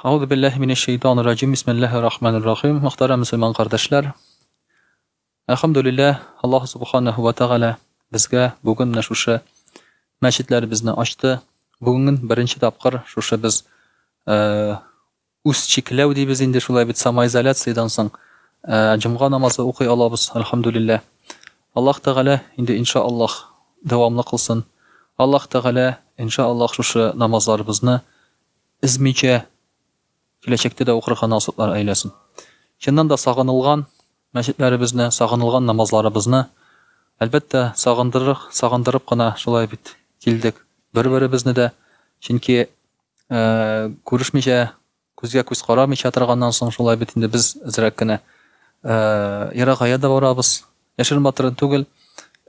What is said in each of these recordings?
Ауду биллахи минешшейтанир-раджим. Бисмиллахир-рахманир-рахим. Мөхтәрәм мөселман кардәшләр. Әлхәмдүлилләх, Аллаһ субханаһу ва тәгалә безгә бүген менә шушы мәчетләребезне ачты. Бүген беренче тапкыр шушы без үз чикләү дибез инде шулай бит самоизоляциядан соң җомга намазы укый алабыз. Әлхәмдүлилләх. Аллаһ тәгалә инде иншааллаһ дәвамлы кылсын. Аллаһ тәгалә иншааллаһ шушы намазларыбызны измичә киләчәктә дә укырга насыйплар әйләсен. Чыннан да сагынылган мәчетләребезне, сагынылган намазларыбызны әлбәттә сагындырып кына шулай бит килдек. Бер-беребезне дә, чөнки күрешмичә, күзгә күз карамыйча торганнан соң шулай бит инде без әзрәк кенә ерагая да барабыз. Яшерен батырын түгел,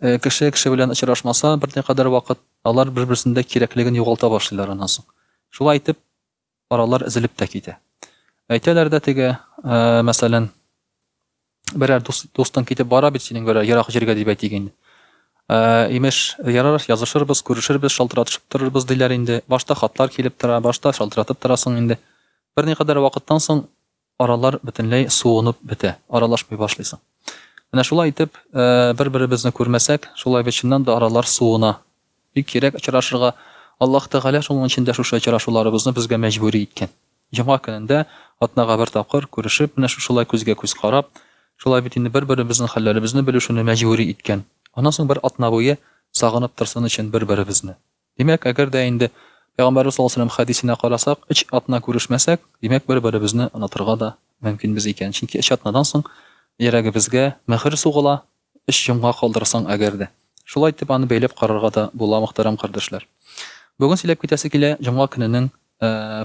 кеше белән очрашмаса берникадәр вакыт, алар бер-берсендә кирәклеген югалта башлыйлар аннан соң. Шулай итеп аралар изелеп тә китә. Әйтәләр дә теге, мәсәлән, берәр дустың китеп бара бит синең берәр ерак җиргә дип әйтик инде. Имеш, ярар, язышырбыз, күрешербез, шалтыратышып торырбыз диләр инде. Башта хатлар килеп тора, башта шалтыратып торасың инде. Берникадәр вакыттан соң аралар бөтенләй суынып бетә, аралашмый башлыйсың. Менә шулай итеп, бер-беребезне күрмәсәк, шулай бит чыннан да аралар суына. Бик кирәк очрашырга. Аллаһ тәгалә шуның өчен дә шушы очрашуларыбызны безгә мәҗбүри иткән. Җомга көнендә атнага бер тапкыр күрешеп, менә шулай күзгә күз карап, шулай бит инде бер-беребезнең хәлләребезне белүшене мәҗбүри иткән. Аннан соң бер атна буе сагынып торсын өчен бер-беребезне. Димәк, әгәр дә инде Пәйгамбәрбез саллаллаһу алейһи ва саллям хәдисенә карасак, 3 атна күрешмәсәк, димәк бер-беребезне онытырга да мөмкинбез икән. Чөнки 3 атнадан соң йөрәгебезгә мәхер сугыла, 3 җомга калдырсаң әгәр дә. Шулай итеп аны бәйләп карарга да була, мөхтәрәм кардәшләр. Бүген сөйләп китәсе килә җомга көненең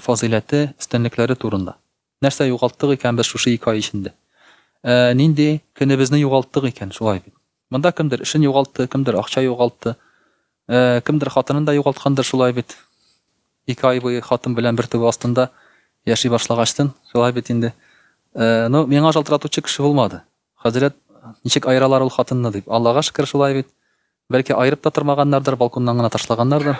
фазиләте, истәнлекләре турында. Нәрсә югалттык икән без шушы 2 ай эчендә? Нинди көнебезне югалттык икән шулай бит. Монда кемдер эшен югалтты, кемдер акча югалтты, кемдер хатынын да югалткандыр шулай бит. 2 ай буе хатын белән бер төбе астында яши башлагачтын, шулай бит инде. Миңа шалтыратучы кеше булмады. Хәзрәт, ничек айралар ул хатынны дип. Аллага шөкер шулай бит. Бәлки айрып та тормаганнардыр, балконнан гына ташлаганнардыр.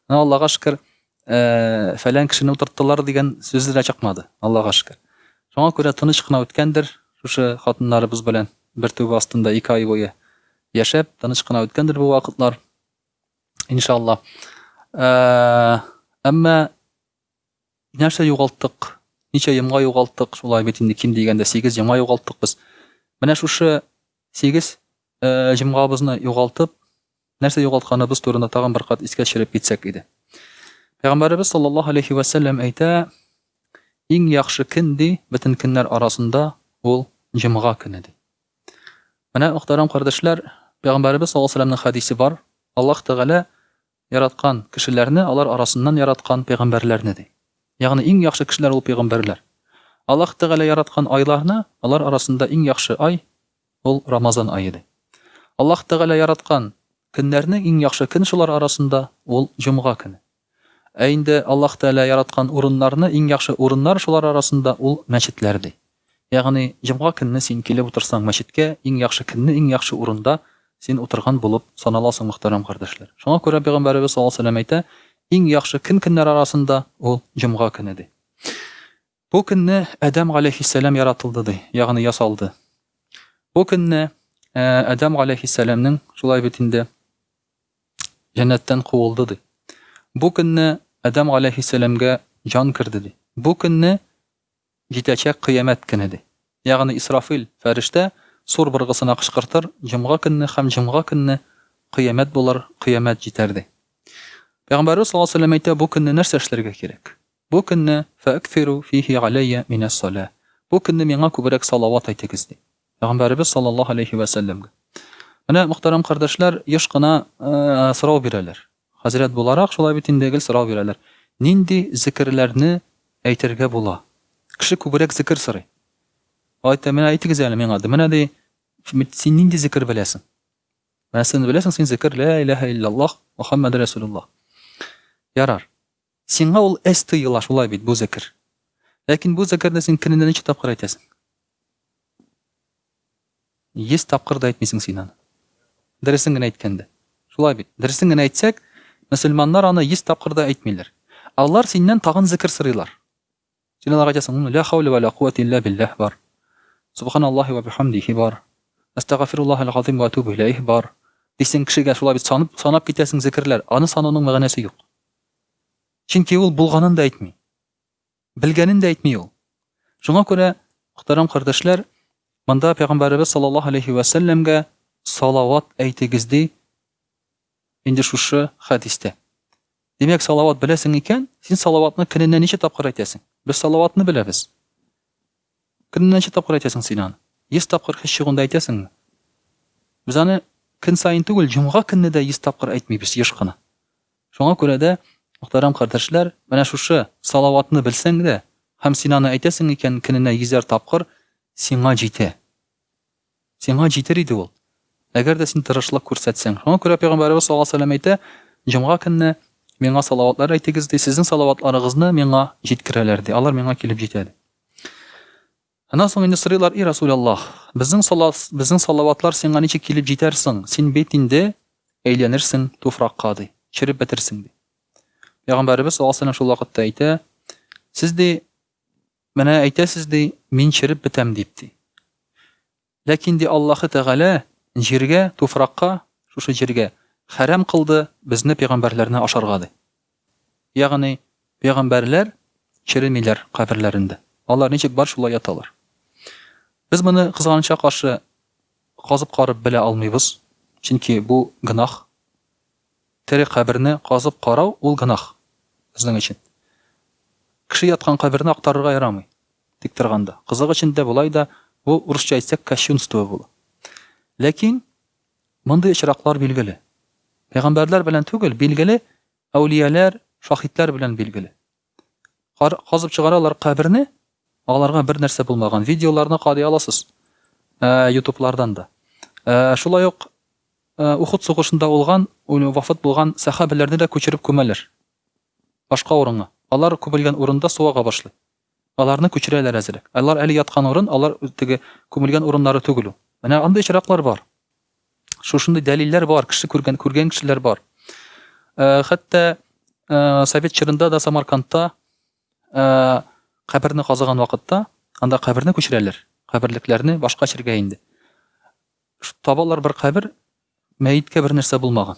Аллага шөкер, фәлән кешене утырттылар дигән сүз дә чыкмады. Аллага шөкер. Шуңа күрә тыныч кына үткәндер шушы хатыннарыбыз белән бер төбе астында 2 ай буе яшәп, тыныч кына үткәндер бу вакытлар. Иншаллаһ. Әмма нәрсә югалттык? Ничә җомга югалттык? Шулай бит инде ким дигәндә 8 җомга югалттык без. Менә шушы 8 җомгабызны югалтып, нәрсә югалтканыбыз турында тагын бер кат искә төшереп китсәк иде. Пәйгамбәрбез саллаллаһу алейһи ва саллям әйтә, иң яхшы көн ди бөтен көннәр арасында ул җомга көне ди. Менә мөхтәрәм кардәшләр, Пәйгамбәрбез саллаллаһу алейһи ва саллямның хәдисе бар. Аллаһ тәгалә яраткан кешеләрне, алар арасыннан яраткан пәйгамбәрләрне ди. Ягъни иң яхшы кешеләр ул пәйгамбәрләр. Аллаһ тәгалә яраткан айларны, алар арасында иң яхшы ай ул Рамазан ае ди. Аллаһ тәгалә яраткан көннәрне иң яхшы көн шулар арасында ул җомга көне. Инде Аллаһ тәгалә яраткан урыннарны иң яхшы урыннар шулар арасында ул мәчетләр ди. Ягъни җомга көнне син килеп утырсаң мәчеткә, иң яхшы көнне иң яхшы урында син утырган булып саналасың, мөхтәрәм кардәшләр. Шуңа күрә Пәйгамбәрбез саллаллаһу алейһи ва саллям әйтә, иң яхшы көннәр арасында ул җомга көне ди. Бу көнне Адам алейһиссалам яратылды ди, ягъни ясалды. Бу көнне Адам алейһиссаламның шулай бит инде җәннәттән куылды ди. Бу көнне Адам алейһиссаламга җан кирде ди. Бу көнне җитәчәк кыямәт көне ди. Ягъни Исрафил фәрештә сур быргысына кычкыртыр, җомга көнне һәм җомга көнне кыямәт булыр, кыямәт җитәр ди. Пәйгамбәрбез саллаллаһу алейһи ва саллям әйтә, бу көнне нәрсә эшләргә кирәк? Бу көнне фәакфиру фиһи алайя минас-сала. Бу көнне миңа күбрәк салават әйтегез ди. Пәйгамбәрбез саллаллаһу алейһи ва саллямга. Менә мөхтәрәм кардәшләр, еш кына сорау бирәләр. Хәзрәт буларак шулай бит инде сорау бирәләр. Нинди зикрләрне әйтергә була? Кеше күбрәк зикр сорый. Айта, менә әйтегез әле миңа. Менә ди, син нинди зикр беләсең? Менә син беләсең, син зикр ла илаһа илляллаһ Мухаммад расулуллаһ. Ярар. Сиңа ул тыела шулай бит бу зикр. Ләкин бу зикрне син көнендә ничә тапкыр әйтәсең? 100 тапкыр да әйтмисең син аны. Дөресен генә әйткәндә. Шулай бит. Дөресен генә әйтсәк, мөселманнар аны 100 тапкыр да әйтмиләр. Алар синнән тагын зикр сорыйлар. Син аларга айтасың, ла хаула ва ла куввата илля биллах бар. Субханаллахи ва бихамдихи бар. Астагфируллахал азим ва атубу илейх бар. Дисең кешегә шулай бит санап китәсең зикрләр. Аны санауның мәгънәсе юк. Чөнки ул булганын да әйтми. Белгәнен дә әйтми ул. Шуңа күрә, мөхтәрәм кардәшләр, монда Пәйгамбәрбез саллаллаһу алейхи ва саллямга салават әйтегез ди инде шушы хадистә. Демәк, салават беләсең икән, син салаватны көненә ничә тапкыр әйтәсең? Без салаватны беләбез. Көненә ничә тапкыр әйтәсең син аны? 100 тапкыр һич чыгында әйтәсеңме? Без аны көн сайын түгел, җомга көнне дә 100 тапкыр әйтмибез еш кына. Шуңа күрә дә, мөхтәрәм кардәшләр, менә шушы салаватны белсәң дә, һәм син аны әйтәсең икән көненә 100 тапкыр, сиңа җитә. Сиңа җитер иде ул. Әгәр дә син тырышлык күрсәтсәң. Шуңа күрә Пәйгамбәрбез саллаллаһу алейһи ва сәллям әйтә, җомга көнне миңа салаватлар әйтегез ди, сезнең салаватларыгызны миңа җиткерәләр ди. Алар миңа килеп җитә ди. Аннан соң инде сорыйлар, и Расулаллаһ, безнең салаватлар сиңа ничек килеп җитәрсең? Син бит инде әйләнерсең туфракка ди, чиреп бетерсең ди. Пәйгамбәрбез саллаллаһу алейһи ва сәллям шул вакытта әйтә, сез ди, менә әйтәсез ди, мин чиреп бетәм дип ди. Ләкин ди Аллаһы Тәгалә җиргә, туфракка, шушы җиргә хәрам кылды безне пәйгамбәрләрне ашарга ди. Ягъни пәйгамбәрләр чиремиләр каберләрендә. Алар ничек бар шулай яталар. Без моны кызганычка каршы казып карып белә алмыйбыз. Чөнки бу гынах. Тере каберне казып карау ул гынах безнең өчен. Кеше яткан каберне актарырга ярамый. Тик торганда. Кызык өчен дә булай да бу урысча әйтсәк кощунство була. Ләкин мондый очраклар билгеле. Пәйгамбәрләр белән түгел, билгеле, әүлияләр, шаһидләр белән билгеле. Казып чыгаралар каберне, аларга бер нәрсә булмаган. Видеоларны карый аласыз. YouTube'лардан да. Шулай ук Ухуд сугышында булган, вафат булган сахабаларны да күчереп күмәләр. Башка урынга. Алар күмелгән урында суга башлый. Аларны күчерәләр әзерәк. Алар әле яткан урын, алар теге күмелгән урыннары түгел. Менә андый очраклар бар. Шушындай дәлилләр бар, кеше күргән кешеләр бар. Хәтта Совет чорында да Самаркандта каберне казыган вакытта, анда каберне күчерәләр. Каберлекләрне башка җиргә инде. Табалар бер кабер, мәйеткә бер нәрсә булмаган.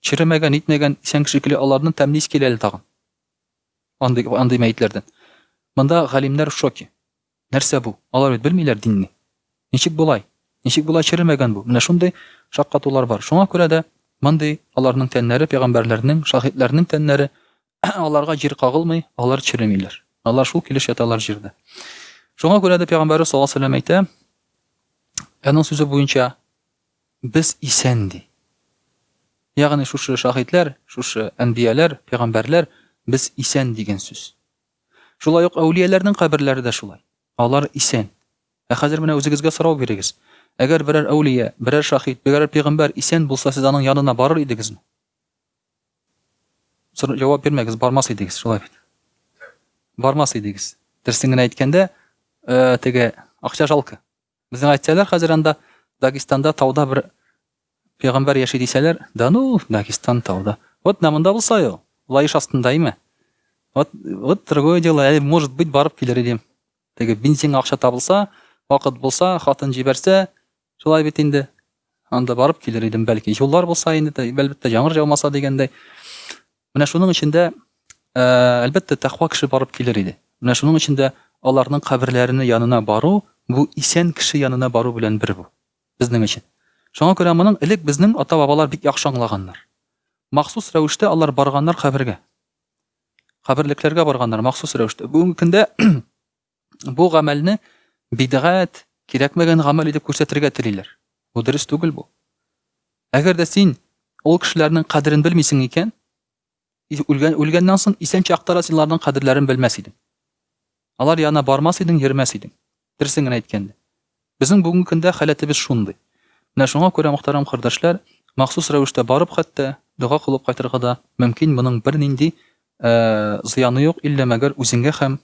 Чиремәгән, итмәгән, исән кешеләр аларны тәмлис киләләр тагын. Андый мәйетләрдән. Монда галимнәр в шоке. Нәрсә бу? Алар бит белмиләр динне. Ничек булай? Ничек булай чиремәгән бу? Менә шундый шаккатулар бар. Шуңа күрә дә мондый аларның тәннәре, пәйгамбәрләрнең, шаһидләрнең тәннәре аларга җир кагылмый, алар чиремиләр. Алар шул килеш яталар җирдә. Шуңа күрә дә Пәйгамбәр саллаллаһу алейһи ва сәллям әйтә, аның сүзе буенча без исән ди. Ягъни шушы шаһидләр, шушы әнбияләр, пәйгамбәрләр без исән дигән сүз. Шулай ук әүлияләрнең каберләре дә шулай. Алар исән. Хәзер менә үзегезгә сорау бирегез. Әгәр берәр әүлия, берәр шаһид, берәр пәйгамбәр исән булса, сез аның янына барыр идегезме? Җавап бирмәгез, бармас идегез, шулай бит. Бармас идегез. Дөресен генә әйткәндә, теге акча жалкы. Безнең әйтсәләр, хәзер анда Дагестанда тауда бер пәйгамбәр яши дисәләр, да ну, Дагестан тауда. Вот намында булса ю, лаеш астындаймы? Вот другое дело, может быть, барып килер идем. Теге бензин акча табылса, вакыт булса, хатын җибәрсә, шулай бит инде. Анда барып килер идем, бәлки. Юллар булса инде, әлбәттә яңгыр жаумаса дигәндәй. Менә шуның эчендә әлбәттә тәкъва кеше барып килер иде. Менә шуның эчендә аларның каберләренә янына бару, бу исән кеше янына бару белән бер бу. Безнең өчен. Шуңа күрә моның элек безнең ата-бабалар бик яхшы аңлаганнар. Махсус рәвештә алар барганнар кабергә. Каберлекләргә барганнар махсус рәвештә. Бүгенге көндә бу гамәлне бидгат, кирәкмәгән гамәл итеп күрсәтергә телиләр. Бу дөрес түгел бу. Әгәр дә син ул кешеләрнең кадерен белмисең икән, үлгәннән соң исән чактара син аларның кадерләрен белмәс идең. Алар яна бармас идең, йөрмәс идең. Дөресен генә әйткәндә. Безнең бүгенге көндә халәтебез шундый. Менә шуңа күрә мөхтәрәм кардәшләр, махсус рәвештә барып хәтта дуга кылып кайтырга да мөмкин, моның бер нинди зыяны юк, иллә мәгәр үзеңгә һәм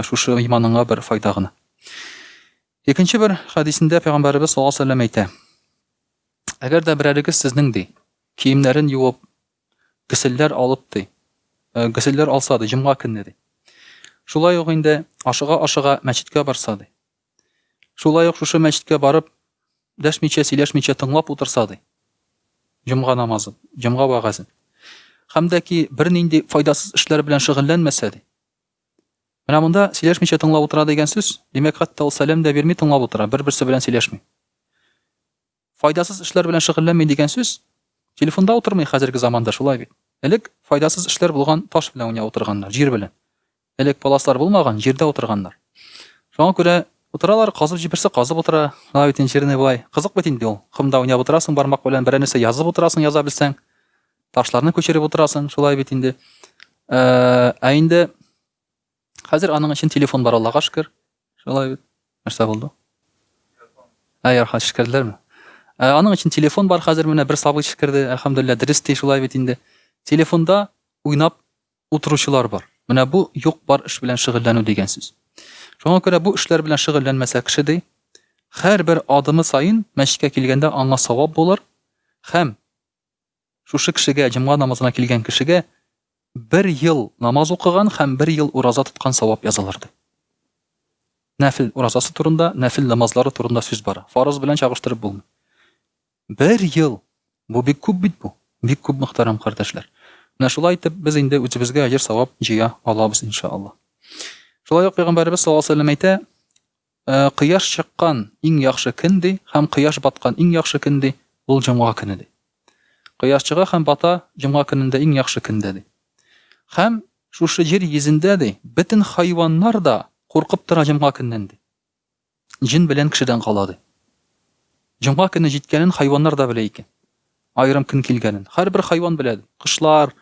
шушы иманыңа бер файда гына. Икенче бер хадисендә Пәйгамбәрбез саллаллаһу алейһи ва сәллям әйтә. Әгәр дә берәрегез сезнең ди, киемнәрен юып, гыселләр алып ди, гыселләр алса ди, җомга көнне ди. Шулай ук инде ашыга мәчеткә барса ди. Шулай ук шушы мәчеткә барып, дәшмичә, сөйләшмичә тыңлап утырса ди. Җомга намазын, җомга вагазын. Һәм дә ки бер нинди файдасыз эшләр белән шөгыльләнмәсә ди. Менә монда сөйләшмичә тыңлап утыра дигән сүз, димәк хәтта ул сәлам да бирми тыңлап утыра, бер-берсе белән сөйләшми. Файдасыз эшләр белән шөгыльләнми дигән сүз, телефонда утырмый хәзерге заманда шулай бит. Элек файдасыз эшләр булган таш белән уйнап утырганнар, җир белән. Элек паласлар булмаган, җирдә утырганнар. Шуңа күрә утыралар, казып җибәрсә казып утыра. Шулай бит җирне булай. Кызык бит инде ул. Кымда уйнап утырасың, бармак белән бер нәрсә язып утырасың, яза белсәң. Ташларны күчереп утырасың, шулай бит инде. Инде хәзер аның өчен телефон бар, Аллага шөкер. Шулай бит. Нәрсә булды? Ярха шөкерләрме? Аның өчен телефон бар хәзер, менә бер сабый шөкерде, әлхәмдүлилләh, дөрести шулай бит инде. Телефонда уйнап утыручылар бар. Менә бу юк бар эш белән шөгыльләнү дигән сүз. Шуңа күрә бу эшләр белән шөгыльләнмәсә кеше ди, һәрбер адымы сайын мәчеткә килгәндә аңа савап булыр, һәм шушы кешегә, җомга намазына килгән кешегә 1 ел намаз укыган һәм 1 ел ураза тоткан савап язылыр ди. Нафил уразасы турында, нафил намазлары турында сүз бара. Фарыз белән чагыштырып булмый. 1 ел. Бу бик күп бит бу. Бик күп мөхтәрәм кардәшләр. Менә шулай итеп без инде үзебезгә аҗр савап җыя алабыз иншаллах. Шулай ук Пәйгамбәрбез саллаллаһу алейһи ва сәллям әйтә, кояш чыккан иң яхшы көн ди, һәм кояш баткан иң яхшы көн ди, ул җомга көне ди. Кояш чыга һәм бата җомга көнендә иң яхшы көндә ди. Һәм шушы җир йөзендә ди, бөтен хайваннар да куркып тора җомга көннән ди. Җин белән кешедән кала ди. Җомга көне җиткәнен хайваннар да белә икән. Айрым көн килгәнен. Һәрбер хайван белә. Кышлар,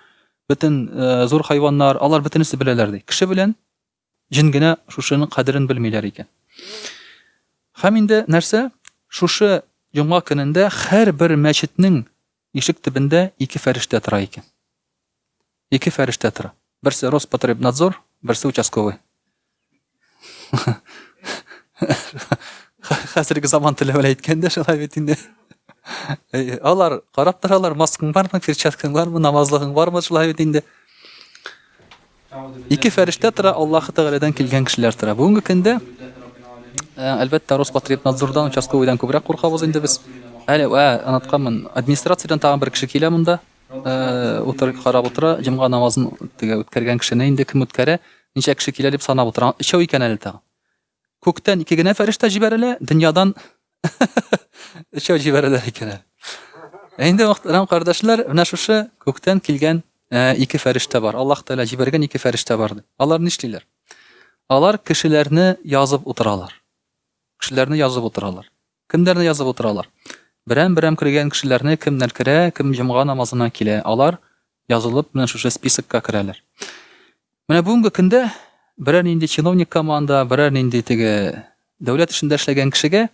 бөтен зур хайваннар, алар бөтенесе беләләр ди. Кеше белән җин генә шушының кадерен белмиләр икән. Һәм инде нәрсә? Шушы җомга көнендә һәрбер мәчетнең ишек төбендә 2 фәрештә тора икән. 2 фәрештә тора. Берсе Роспотребнадзор, берсе участковый. Хәзерге заман теле белән әйткәндә шулай бит инде. Алар карап торалар, маскаң бармы, перчаткаң бармы, намазлыгың бармы, шулай бит инде. 2 фәрештә тора, Аллаһ Тәгаләдән килгән кешеләр тора. Бүгенге көндә әлбәттә Роспотребнадзордан, участковыйдан күбрәк куркабыз инде без. Әле анатканмын, администрациядән тагын бер кеше килә монда. Утырып карап утыра, җомга намазын үткәргән кешене инде кем үткәрә, ничә кеше килә дип санап утыра. Өчәү икән әле тагын. Күктән 2 генә фәрештә җибәрелә, дөньядан өчәү җибәрелә икән. Инде мөхтәрәм кардәшләр, менә шушы күктән килгән 2 фәрештә бар. Аллаһ Тәгалә җибәргән 2 фәрештә бар ди. Алар нишлиләр? Алар кешеләрне язып утыралар. Кешеләрне язып утыралар. Кемнәрне язып утыралар? Берәм-берәм кергән кешеләрне кемнәр керә, кем җомга намазына килә, алар язылып менә шушы спискка керәләр. Менә бүгенге көндә берәр нинди чиновник команда, берәр нинди теге дәүләт эшендә эшләгән кешегә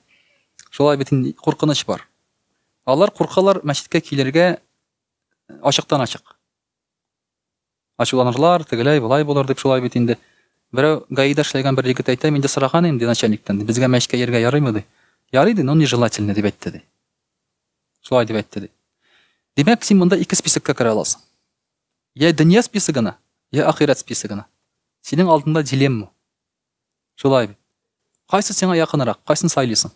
шулай бит куркыныч бар. Алар куркалар мәчеткә килергә ачыктан ачык. Ачуланырлар, тегеләй булай булыр дип шулай бит инде. Берәү гаида эшләгән бер егет әйтә, инде сораган инде начальниктан, безгә мәчеткә йөргә ярыймы ди. Ярый ди, но нежелательно дип әйтте ди. Шулай дип әйтте ди. Димәк, син монда 2 спискка керә аласың. Я дөнья списогына, я ахират списогына. Синең алдында дилемма. Шулай бит. Кайсы сиңа якынрак, кайсын сайлыйсың?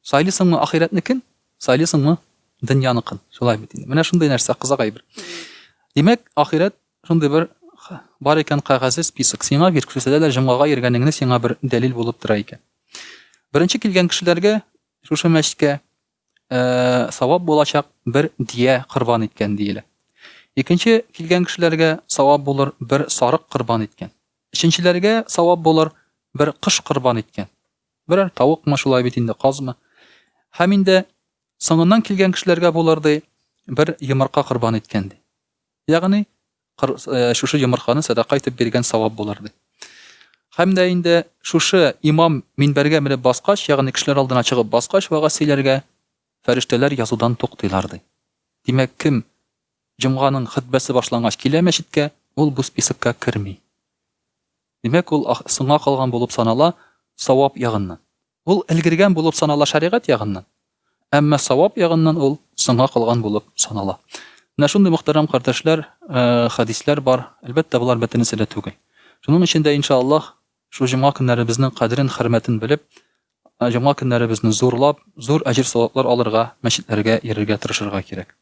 Сайлыйсыңмы ахиратныкын, сайлыйсыңмы дөньяныкын? Шулай бит инде. Менә шундый нәрсә кызык әйбер. Димәк, ахират шундый бер бар икән кагазы список. Сиңа бир күрсәтәләр, җомгага йөргәнеңне сиңа бер дәлил булып тора икән. Беренче килгән кешеләргә шушы мәчеткә савап булачак бер дия корбан иткән диелә. Икенче килгән кешеләргә савап булыр бер сарык корбан иткән. Өченчеләргә савап булыр бер кыш корбан иткән. Берәр тавыкмы шулай бит инде, казмы. Һәм инде соңыннан килгән кешеләргә булыр ди бер йомырка корбан иткән ди. Ягъни шушы йомырканы садака итеп биргән савап булыр ди. Һәм дә инде шушы имам минбәргә менеп баскач, ягъни кешеләр алдына чыгып баскач, вагаз сөйләргә фәрештәләр язудан туктыйлар ди. Димәк, кем җомганың хутбасы башлангач килә мәчеткә, ул бу спискка керми. Димәк, ул соңга калган булып санала савап ягыннан. Ул элгергән булып санала шәригать ягыннан. Әмма савап ягыннан ул соңга калган булып санала. Менә шундый мөхтәрәм кардәшләр, хадисләр бар. Әлбәттә, булар бөтенесе дә түгел. Шуның өчен дә иншаллаһ шу җомга көннәребезнең кадерен, хөрмәтен белеп, җомга көннәребезне зурлап, зур әҗер-саваплар алырга мәчетләргә йөрергә тырышырга кирәк.